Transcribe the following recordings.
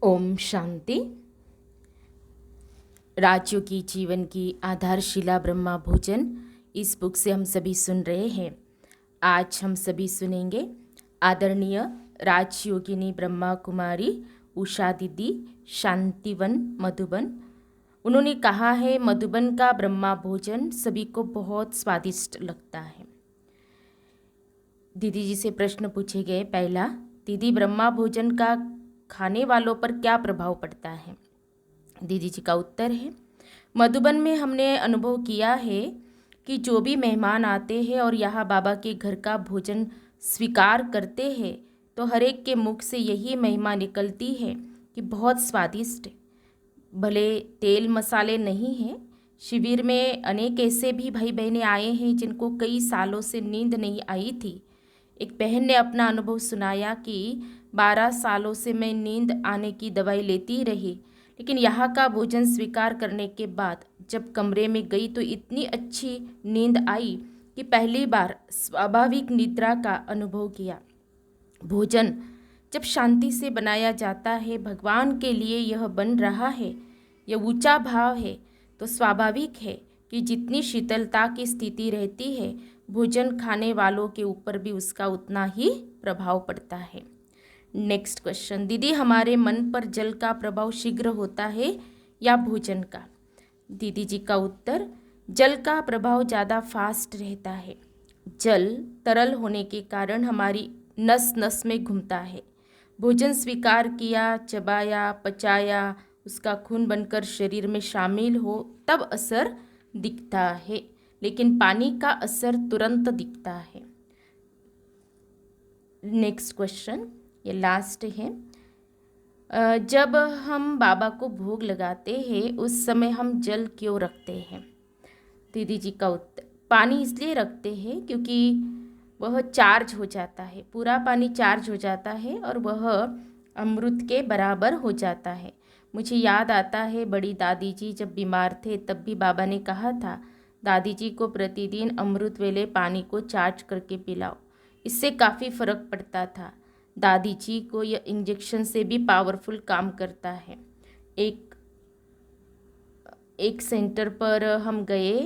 ओम शांति। राजयोगी जीवन की आधारशिला ब्रह्मा भोजन इस बुक से हम सभी सुन रहे हैं। आज हम सभी सुनेंगे आदरणीय राजयोगिनी ब्रह्मा कुमारी उषा दीदी, शांतिवन, मधुबन। उन्होंने कहा है, मधुबन का ब्रह्मा भोजन सभी को बहुत स्वादिष्ट लगता है। दीदी जी से प्रश्न पूछे गए। पहला, दीदी ब्रह्मा भोजन का खाने वालों पर क्या प्रभाव पड़ता है? दीदी जी का उत्तर है, मधुबन में हमने अनुभव किया है कि जो भी मेहमान आते हैं और यहाँ बाबा के घर का भोजन स्वीकार करते हैं तो हर एक के मुख से यही महिमा निकलती है कि बहुत स्वादिष्ट है। भले तेल मसाले नहीं हैं। शिविर में अनेक ऐसे भी भाई बहनें आए हैं जिनको कई सालों से नींद नहीं आई थी। एक बहन ने अपना अनुभव सुनाया कि 12 सालों से मैं नींद आने की दवाई लेती रही, लेकिन यहाँ का भोजन स्वीकार करने के बाद जब कमरे में गई तो इतनी अच्छी नींद आई कि पहली बार स्वाभाविक निद्रा का अनुभव किया। भोजन जब शांति से बनाया जाता है, भगवान के लिए यह बन रहा है, यह ऊंचा भाव है, तो स्वाभाविक है कि जितनी शीतलता की स्थिति रहती है, भोजन खाने वालों के ऊपर भी उसका उतना ही प्रभाव पड़ता है। नेक्स्ट क्वेश्चन, दीदी हमारे मन पर जल का प्रभाव शीघ्र होता है या भोजन का? दीदी जी का उत्तर, जल का प्रभाव ज़्यादा फास्ट रहता है। जल तरल होने के कारण हमारी नस नस में घूमता है। भोजन स्वीकार किया, चबाया, पचाया, उसका खून बनकर शरीर में शामिल हो तब असर दिखता है, लेकिन पानी का असर तुरंत दिखता है। नेक्स्ट क्वेश्चन, ये लास्ट है। जब हम बाबा को भोग लगाते हैं उस समय हम जल क्यों रखते हैं? दीदी जी का उत्तर, पानी इसलिए रखते हैं क्योंकि वह चार्ज हो जाता है। पूरा पानी चार्ज हो जाता है और वह अमृत के बराबर हो जाता है। मुझे याद आता है, बड़ी दादी जी जब बीमार थे तब भी बाबा ने कहा था, दादी जी को प्रतिदिन अमृत वेले पानी को चार्ज करके पिलाओ, इससे काफ़ी फ़र्क पड़ता था। दादी जी को यह इंजेक्शन से भी पावरफुल काम करता है। एक सेंटर पर हम गए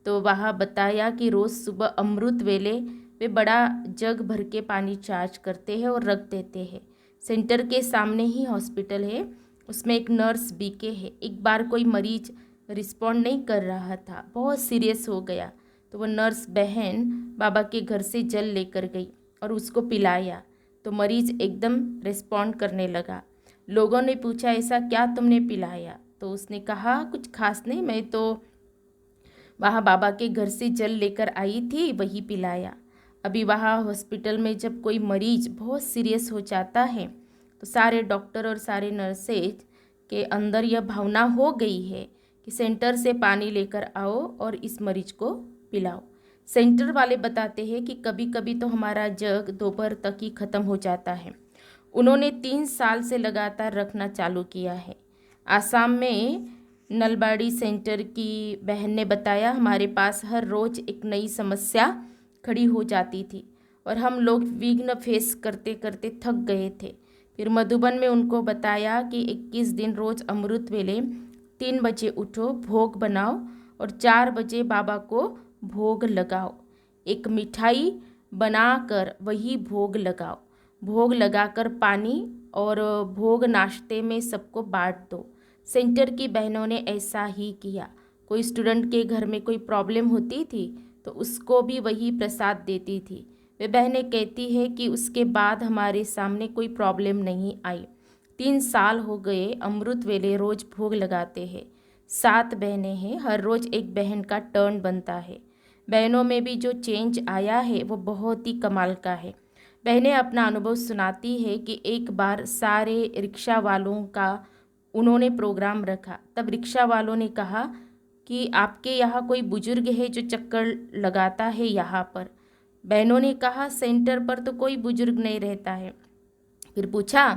तो वहाँ बताया कि रोज़ सुबह अमृत वेले वे बड़ा जग भर के पानी चार्ज करते हैं और रख देते हैं। सेंटर के सामने ही हॉस्पिटल है, उसमें एक नर्स बीके है। एक बार कोई मरीज रिस्पॉन्ड नहीं कर रहा था, बहुत सीरियस हो गया, तो वह नर्स बहन बाबा के घर से जल लेकर गई और उसको पिलाया, तो मरीज एकदम रिस्पॉन्ड करने लगा। लोगों ने पूछा, ऐसा क्या तुमने पिलाया? तो उसने कहा, कुछ खास नहीं, मैं तो वहाँ बाबा के घर से जल लेकर आई थी, वही पिलाया। अभी वहाँ हॉस्पिटल में जब कोई मरीज बहुत सीरियस हो जाता है तो सारे डॉक्टर और सारे नर्सेज के अंदर यह भावना हो गई है कि सेंटर से पानी लेकर आओ और इस मरीज को पिलाओ। सेंटर वाले बताते हैं कि कभी कभी तो हमारा जग दोपहर तक ही ख़त्म हो जाता है। उन्होंने 3 साल से लगातार रखना चालू किया है। आसाम में नलबाड़ी सेंटर की बहन ने बताया, हमारे पास हर रोज़ एक नई समस्या खड़ी हो जाती थी और हम लोग विघ्न फेस करते करते थक गए थे। फिर मधुबन में उनको बताया कि 21 दिन रोज़ अमृत वेले 3 बजे उठो, भोग बनाओ और 4 बजे बाबा को भोग लगाओ। एक मिठाई बनाकर वही भोग लगाओ। भोग लगाकर पानी और भोग नाश्ते में सबको बांट दो। सेंटर की बहनों ने ऐसा ही किया। कोई स्टूडेंट के घर में कोई प्रॉब्लम होती थी तो उसको भी वही प्रसाद देती थी। वे बहनें कहती है कि उसके बाद हमारे सामने कोई प्रॉब्लम नहीं आई। 3 साल हो गए, अमृत वेले रोज़ भोग लगाते हैं। 7 बहनें हैं, हर रोज़ एक बहन का टर्न बनता है। बहनों में भी जो चेंज आया है वो बहुत ही कमाल का है। बहनें अपना अनुभव सुनाती है कि एक बार सारे रिक्शा वालों का उन्होंने प्रोग्राम रखा, तब रिक्शा वालों ने कहा कि आपके यहाँ कोई बुजुर्ग है जो चक्कर लगाता है यहाँ पर? बहनों ने कहा, सेंटर पर तो कोई बुजुर्ग नहीं रहता है। फिर पूछा,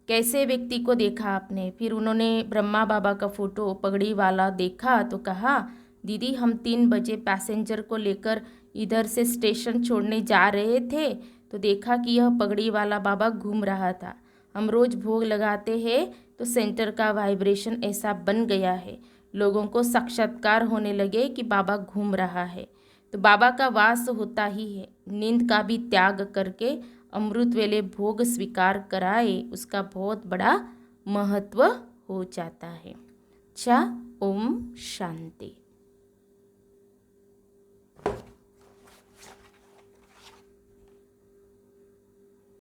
कैसे व्यक्ति को देखा आपने? फिर उन्होंने ब्रह्मा बाबा का फ़ोटो पगड़ी वाला देखा तो कहा, दीदी हम 3 बजे पैसेंजर को लेकर इधर से स्टेशन छोड़ने जा रहे थे तो देखा कि यह पगड़ी वाला बाबा घूम रहा था। हम रोज़ भोग लगाते हैं तो सेंटर का वाइब्रेशन ऐसा बन गया है, लोगों को साक्षात्कार होने लगे कि बाबा घूम रहा है। तो बाबा का वास होता ही है। नींद का भी त्याग करके अमृत वेले भोग स्वीकार कराए, उसका बहुत बड़ा महत्व हो जाता है। अच्छा, ओम शांति।